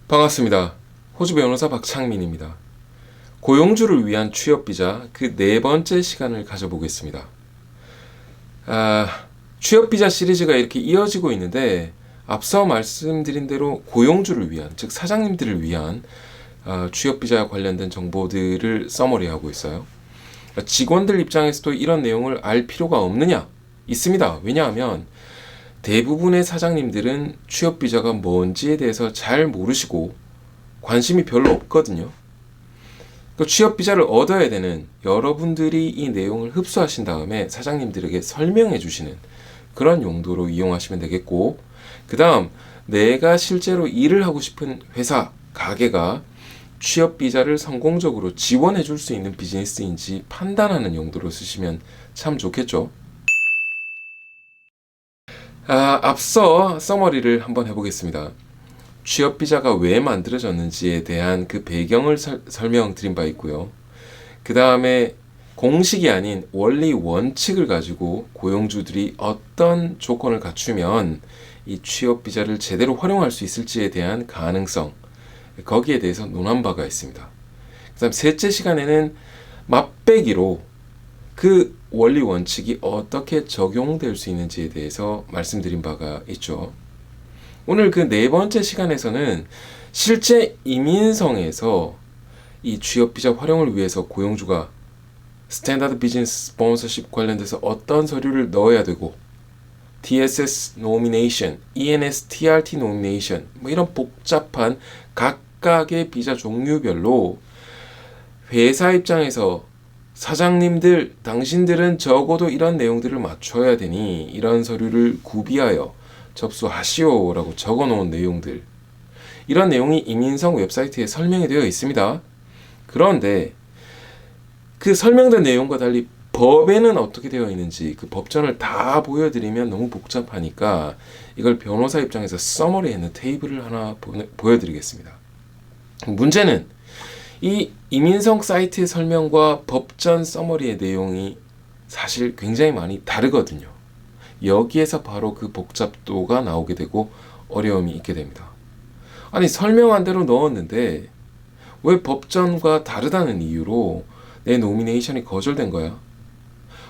반갑습니다. 호주 변호사 박창민입니다. 고용주를 위한 취업비자 그 네 번째 시간을 가져보겠습니다. 취업비자 시리즈가 이렇게 이어지고 있는데 앞서 말씀드린 대로 고용주를 위한, 즉 사장님들을 위한 취업비자 관련된 정보들을 서머리하고 있어요. 직원들 입장에서도 이런 내용을 알 필요가 없느냐? 있습니다. 왜냐하면 대부분의 사장님들은 취업비자가 뭔지에 대해서 잘 모르시고 관심이 별로 없거든요. 취업비자를 얻어야 되는 여러분들이 이 내용을 흡수하신 다음에 사장님들에게 설명해 주시는 그런 용도로 이용하시면 되겠고, 그 다음 내가 실제로 일을 하고 싶은 회사, 가게가 취업비자를 성공적으로 지원해 줄 수 있는 비즈니스인지 판단하는 용도로 쓰시면 참 좋겠죠. 앞서 서머리를 한번 해보겠습니다. 취업비자가 왜 만들어졌는지에 대한 그 배경을 설명드린 바 있고요. 그 다음에 공식이 아닌 원리 원칙을 가지고 고용주들이 어떤 조건을 갖추면 이 취업비자를 제대로 활용할 수 있을지에 대한 가능성, 거기에 대해서 논한 바가 있습니다. 그 다음 셋째 시간에는 맛배기로 그 원리 원칙이 어떻게 적용될 수 있는지에 대해서 말씀드린 바가 있죠. 오늘 그 네 번째 시간에서는 실제 이민성에서 이 취업비자 활용을 위해서 고용주가 스탠다드 비즈니스 스폰서십 관련돼서 어떤 서류를 넣어야 되고 TSS 노미네이션, ENS TRT 노미네이션 이런 복잡한 각각의 비자 종류별로 회사 입장에서 사장님들, 당신들은 적어도 이런 내용들을 맞춰야 되니 이런 서류를 구비하여 접수하시오라고 적어놓은 내용들, 이런 내용이 이민성 웹사이트에 설명이 되어 있습니다. 그런데 그 설명된 내용과 달리 법에는 어떻게 되어 있는지 그 법전을 다 보여드리면 너무 복잡하니까 이걸 변호사 입장에서 서머리해놓은 테이블을 하나 보여드리겠습니다. 문제는 이 이민성 사이트의 설명과 법전 서머리의 내용이 사실 굉장히 많이 다르거든요. 여기에서 바로 그 복잡도가 나오게 되고 어려움이 있게 됩니다. 아니, 설명한 대로 넣었는데 왜 법전과 다르다는 이유로 내 노미네이션이 거절된 거야?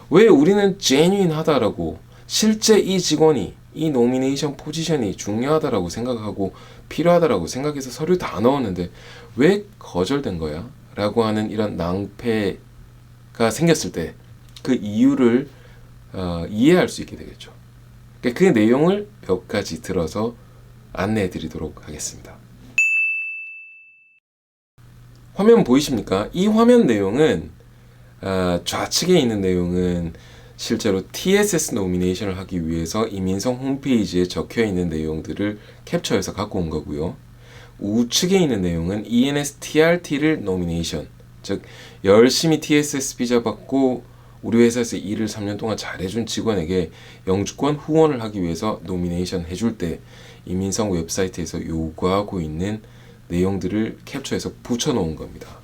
왜 우리는 genuine하다라고, 실제 이 직원이 이 노미네이션 포지션이 중요하다라고 생각하고 필요하다라고 생각해서 서류 다 넣었는데 왜 거절된 거야? 라고 하는 이런 낭패가 생겼을 때 그 이유를 이해할 수 있게 되겠죠. 그 내용을 몇 가지 들어서 안내해 드리도록 하겠습니다. 화면 보이십니까? 이 화면 내용은 좌측에 있는 내용은 실제로 TSS 노미네이션을 하기 위해서 이민성 홈페이지에 적혀 있는 내용들을 캡처해서 갖고 온 거고요. 우측에 있는 내용은 ENS TRT를 노미네이션, 즉 열심히 TSS 비자 받고 우리 회사에서 일을 3년 동안 잘해준 직원에게 영주권 후원을 하기 위해서 노미네이션 해줄 때 이민성 웹사이트에서 요구하고 있는 내용들을 캡처해서 붙여놓은 겁니다.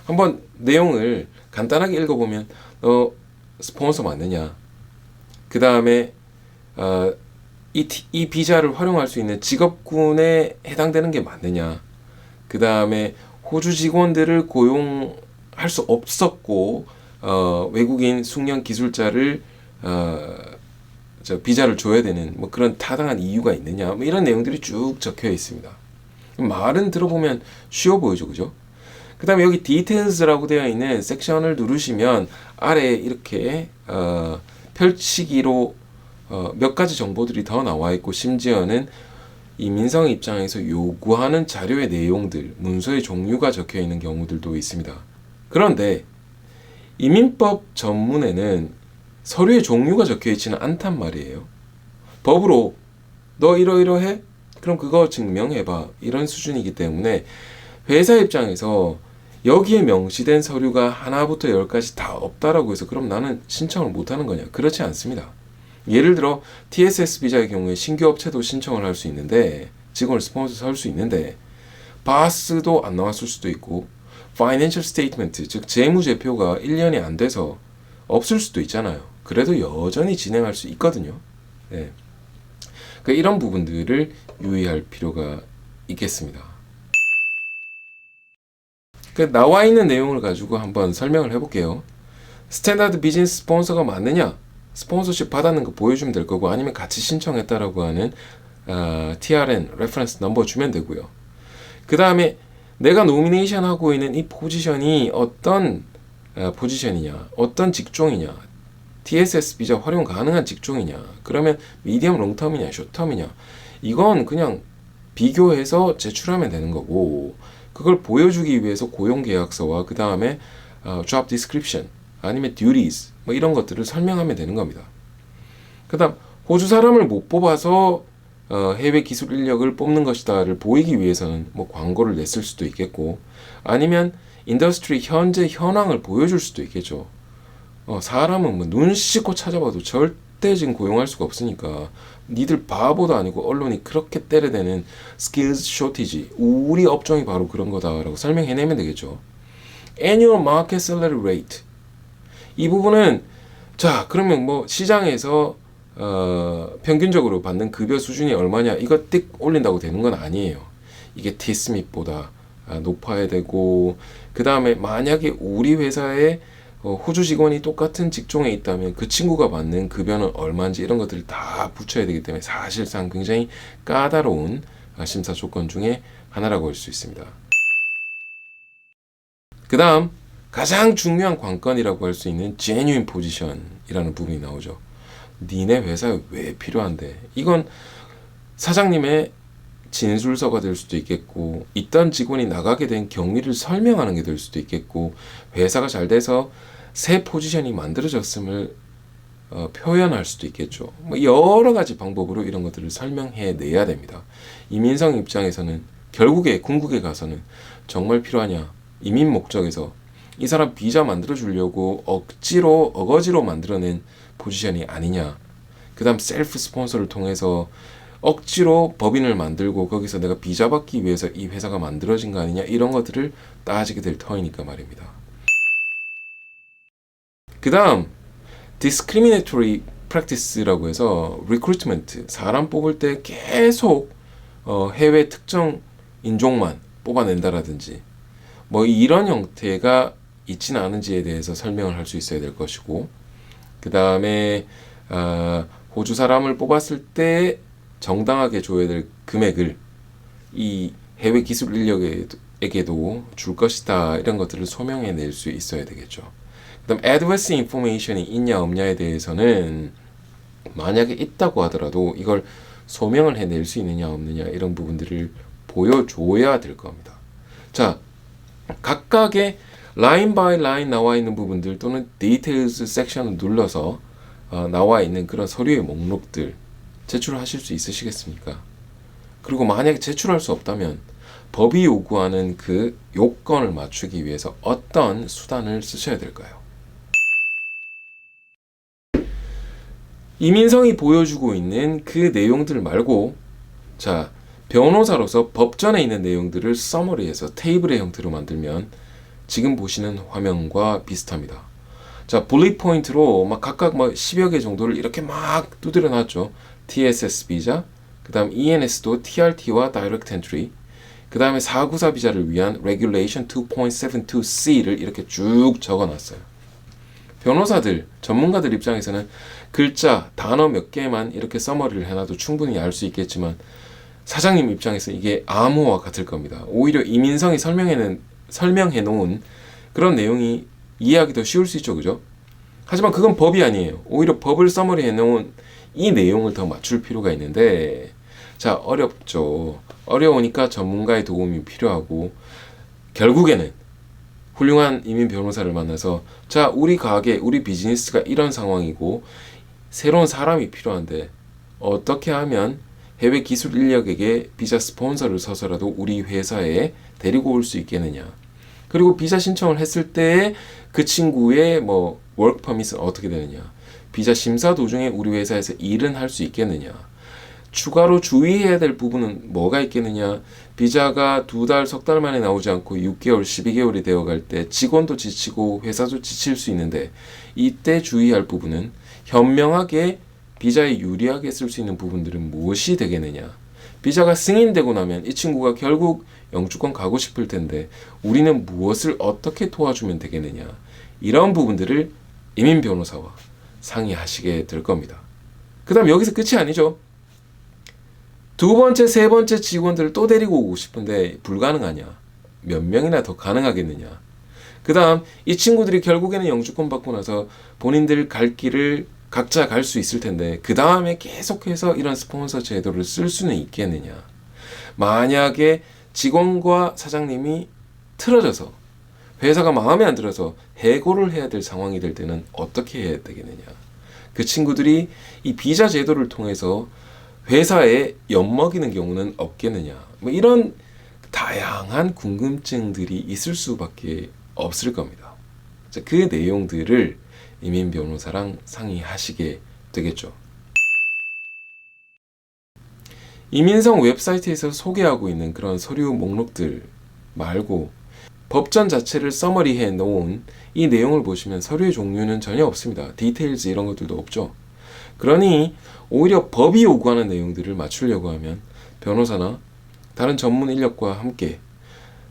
한번 내용을 간단하게 읽어보면 너 스폰서 맞느냐? 그 다음에 이 비자를 활용할 수 있는 직업군에 해당되는 게 맞느냐? 그 다음에 호주 직원들을 고용할 수 없었고 외국인 숙련 기술자를 비자를 줘야 되는 그런 타당한 이유가 있느냐? 이런 내용들이 쭉 적혀 있습니다. 말은 들어보면 쉬워 보이죠, 그죠? 그 다음에 여기 디테일즈라고 되어 있는 섹션을 누르시면 아래에 이렇게 펼치기로 몇 가지 정보들이 더 나와 있고, 심지어는 이민성 입장에서 요구하는 자료의 내용들, 문서의 종류가 적혀 있는 경우들도 있습니다. 그런데 이민법 전문에는 서류의 종류가 적혀 있지는 않단 말이에요. 법으로 너 이러이러해? 그럼 그거 증명해봐. 이런 수준이기 때문에 회사 입장에서 여기에 명시된 서류가 하나부터 10까지 다 없다라고 해서 그럼 나는 신청을 못하는 거냐? 그렇지 않습니다. 예를 들어 TSS 비자의 경우에 신규 업체도 신청을 할 수 있는데, 직원을 스폰서 할 수 있는데 바스도 안 나왔을 수도 있고, 파이낸셜 스테이트먼트, 즉 재무제표가 1년이 안 돼서 없을 수도 있잖아요. 그래도 여전히 진행할 수 있거든요. 네. 그러니까 이런 부분들을 유의할 필요가 있겠습니다. 나와 있는 내용을 가지고 한번 설명을 해볼게요. 스탠다드 비즈니스 스폰서가 맞느냐? 스폰서십 받았는 거 보여주면 될 거고, 아니면 같이 신청했다라고 하는 TRN, 레퍼런스 넘버 주면 되고요. 그 다음에 내가 노미네이션 하고 있는 이 포지션이 어떤 포지션이냐, 어떤 직종이냐, TSS 비자 활용 가능한 직종이냐, 그러면 미디엄 롱텀이냐, 숏텀이냐, 이건 그냥 비교해서 제출하면 되는 거고, 그걸 보여주기 위해서 고용계약서와 그 다음에 job description 아니면 duties 뭐 이런 것들을 설명하면 되는 겁니다. 그 다음 호주 사람을 못 뽑아서 해외 기술 인력을 뽑는 것이다를 보이기 위해서는 뭐 광고를 냈을 수도 있겠고, 아니면 인더스트리 현재 현황을 보여줄 수도 있겠죠. 사람은 뭐 눈 씻고 찾아봐도 절대 지금 고용할 수가 없으니까, 니들 바보도 아니고 언론이 그렇게 때려대는 skills shortage, 우리 업종이 바로 그런 거다라고 설명해내면 되겠죠. annual market salary rate, 이 부분은 자 그러면 뭐 시장에서 평균적으로 받는 급여 수준이 얼마냐, 이거 띡 올린다고 되는 건 아니에요. 이게 T-SMIT보다 높아야 되고, 그 다음에 만약에 우리 회사에 호주 직원이 똑같은 직종에 있다면 그 친구가 받는 급여는 얼마인지 이런 것들을 다 붙여야 되기 때문에 사실상 굉장히 까다로운 심사 조건 중에 하나라고 할 수 있습니다. 그 다음 가장 중요한 관건이라고 할 수 있는 genuine position이라는 부분이 나오죠. 니네 회사에 왜 필요한데? 이건 사장님의 진술서가 될 수도 있겠고, 있던 직원이 나가게 된 경위를 설명하는 게 될 수도 있겠고, 회사가 잘 돼서 새 포지션이 만들어졌음을 표현할 수도 있겠죠. 뭐 여러 가지 방법으로 이런 것들을 설명해 내야 됩니다. 이민성 입장에서는 결국에 궁극에 가서는 정말 필요하냐, 이민 목적에서 이 사람 비자 만들어 주려고 어거지로 만들어낸 포지션이 아니냐, 그 다음 셀프 스폰서를 통해서 억지로 법인을 만들고 거기서 내가 비자 받기 위해서 이 회사가 만들어진 거 아니냐, 이런 것들을 따지게 될 터이니까 말입니다. 그 다음 discriminatory practice라고 해서 recruitment, 사람 뽑을 때 계속 해외 특정 인종만 뽑아낸다라든지 뭐 이런 형태가 있지는 않은지에 대해서 설명을 할 수 있어야 될 것이고, 그 다음에 호주 사람을 뽑았을 때 정당하게 줘야 될 금액을 이 해외 기술 인력에게도 줄 것이다, 이런 것들을 소명해 낼 수 있어야 되겠죠. 그 다음 adverse information이 있냐 없냐에 대해서는 만약에 있다고 하더라도 이걸 소명을 해낼 수 있느냐 없느냐, 이런 부분들을 보여줘야 될 겁니다. 자, 각각의 라인 바이 라인 나와 있는 부분들 또는 디테일즈 섹션을 눌러서 나와 있는 그런 서류의 목록들 제출하실 수 있으시겠습니까? 그리고 만약에 제출할 수 없다면 법이 요구하는 그 요건을 맞추기 위해서 어떤 수단을 쓰셔야 될까요? 이민성이 보여주고 있는 그 내용들 말고, 자, 변호사로서 법전에 있는 내용들을 서머리해서 테이블의 형태로 만들면 지금 보시는 화면과 비슷합니다. 자, 블릿 포인트로 막 각각 뭐 10여 개 정도를 이렇게 막 두드려 놨죠. TSS 비자, 그 다음 ENS도 TRT와 Direct Entry, 그 다음에 494 비자를 위한 Regulation 2.72C를 이렇게 쭉 적어놨어요. 변호사들, 전문가들 입장에서는 글자, 단어 몇 개만 이렇게 서머리를 해놔도 충분히 알 수 있겠지만, 사장님 입장에서 이게 암호와 같을 겁니다. 오히려 이민성이 설명해 놓은 그런 내용이 이해하기 더 쉬울 수 있죠, 그죠? 하지만 그건 법이 아니에요. 오히려 법을 서머리 해놓은 이 내용을 더 맞출 필요가 있는데, 자, 어렵죠. 어려우니까 전문가의 도움이 필요하고, 결국에는 훌륭한 이민 변호사를 만나서, 자, 우리 가게, 우리 비즈니스가 이런 상황이고 새로운 사람이 필요한데 어떻게 하면 해외 기술 인력에게 비자 스폰서를 서서라도 우리 회사에 데리고 올 수 있겠느냐, 그리고 비자 신청을 했을 때 그 친구의 뭐 워크 퍼밋은 어떻게 되느냐, 비자 심사 도중에 우리 회사에서 일은 할 수 있겠느냐, 추가로 주의해야 될 부분은 뭐가 있겠느냐, 비자가 2달, 석 달 만에 나오지 않고 6개월, 12개월이 되어갈 때 직원도 지치고 회사도 지칠 수 있는데, 이때 주의할 부분은 현명하게 비자에 유리하게 쓸 수 있는 부분들은 무엇이 되겠느냐, 비자가 승인되고 나면 이 친구가 결국 영주권 가고 싶을 텐데 우리는 무엇을 어떻게 도와주면 되겠느냐. 이런 부분들을 이민 변호사와 상의하시게 될 겁니다. 그 다음 여기서 끝이 아니죠. 두 번째, 세 번째 직원들을 또 데리고 오고 싶은데 불가능하냐. 몇 명이나 더 가능하겠느냐. 그 다음 이 친구들이 결국에는 영주권 받고 나서 본인들 갈 길을 각자 갈 수 있을 텐데 그 다음에 계속해서 이런 스폰서 제도를 쓸 수는 있겠느냐. 만약에 직원과 사장님이 틀어져서 회사가 마음에 안 들어서 해고를 해야 될 상황이 될 때는 어떻게 해야 되겠느냐. 그 친구들이 이 비자 제도를 통해서 회사에 엿먹이는 경우는 없겠느냐. 뭐 이런 다양한 궁금증들이 있을 수밖에 없을 겁니다. 그 내용들을 이민 변호사랑 상의하시게 되겠죠. 이민성 웹사이트에서 소개하고 있는 그런 서류 목록들 말고 법전 자체를 서머리해 놓은 이 내용을 보시면 서류의 종류는 전혀 없습니다. 디테일즈 이런 것들도 없죠. 그러니 오히려 법이 요구하는 내용들을 맞추려고 하면 변호사나 다른 전문 인력과 함께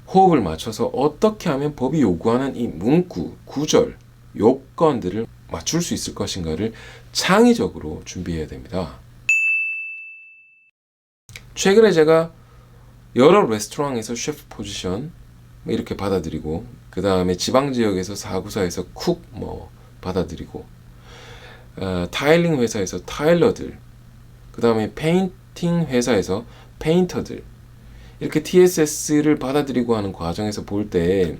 호흡을 맞춰서 어떻게 하면 법이 요구하는 이 문구, 구절, 요건들을 맞출 수 있을 것인가를 창의적으로 준비해야 됩니다. 최근에 제가 여러 레스토랑에서 셰프 포지션 이렇게 받아들이고 그 다음에 지방지역에서 사구사에서 쿡 받아들이고 타일링 회사에서 타일러들 그 다음에 페인팅 회사에서 페인터들 이렇게 TSS를 받아들이고 하는 과정에서 볼 때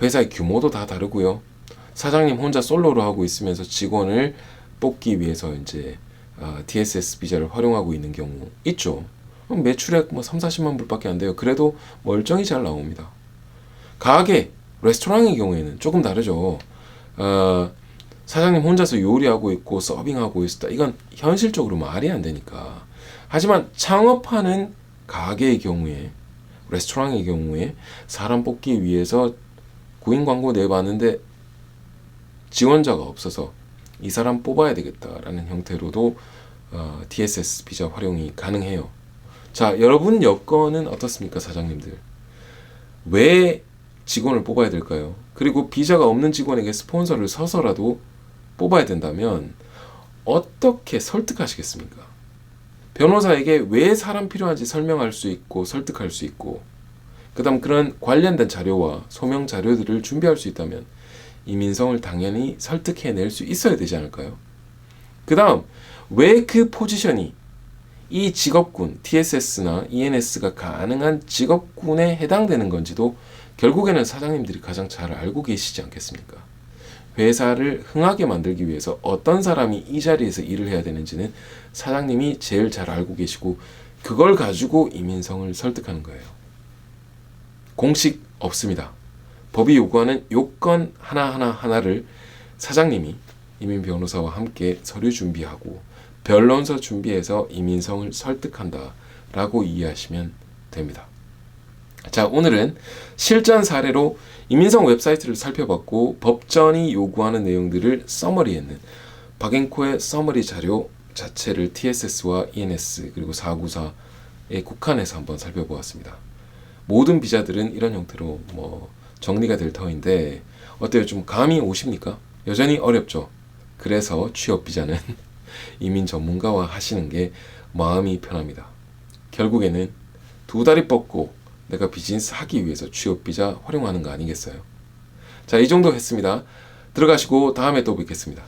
회사의 규모도 다 다르고요. 사장님 혼자 솔로로 하고 있으면서 직원을 뽑기 위해서 이제 TSS 비자를 활용하고 있는 경우 있죠. 매출액 3, 40만 불밖에 안 돼요. 그래도 멀쩡히 잘 나옵니다. 가게, 레스토랑의 경우에는 조금 다르죠. 사장님 혼자서 요리하고 있고 서빙하고 있다. 이건 현실적으로 말이 안 되니까. 하지만 창업하는 가게의 경우에, 레스토랑의 경우에 사람 뽑기 위해서 구인 광고 내봤는데 지원자가 없어서 이 사람 뽑아야 되겠다라는 형태로도 TSS 비자 활용이 가능해요. 자, 여러분 여건은 어떻습니까, 사장님들? 왜 직원을 뽑아야 될까요? 그리고 비자가 없는 직원에게 스폰서를 서서라도 뽑아야 된다면 어떻게 설득하시겠습니까? 변호사에게 왜 사람 필요한지 설명할 수 있고 설득할 수 있고 그 다음 그런 관련된 자료와 소명 자료들을 준비할 수 있다면 이민성을 당연히 설득해낼 수 있어야 되지 않을까요? 그 다음 왜 그 포지션이 이 직업군 TSS나 ENS가 가능한 직업군에 해당되는 건지도 결국에는 사장님들이 가장 잘 알고 계시지 않겠습니까? 회사를 흥하게 만들기 위해서 어떤 사람이 이 자리에서 일을 해야 되는지는 사장님이 제일 잘 알고 계시고 그걸 가지고 이민성을 설득하는 거예요. 공식 없습니다. 법이 요구하는 요건 하나를 사장님이 이민 변호사와 함께 서류 준비하고 변론서 준비해서 이민성을 설득한다라고 이해하시면 됩니다. 자, 오늘은 실전 사례로 이민성 웹사이트를 살펴봤고 법전이 요구하는 내용들을 서머리했는 박앵코의 서머리 자료 자체를 TSS와 ENS 그리고 494에 국한해서 한번 살펴보았습니다. 모든 비자들은 이런 형태로 정리가 될 터인데 어때요? 좀 감이 오십니까? 여전히 어렵죠. 그래서 취업 비자는 이민 전문가와 하시는 게 마음이 편합니다. 결국에는 두 다리 뻗고 내가 비즈니스 하기 위해서 취업 비자 활용하는 거 아니겠어요? 자, 이 정도 했습니다. 들어가시고 다음에 또 뵙겠습니다.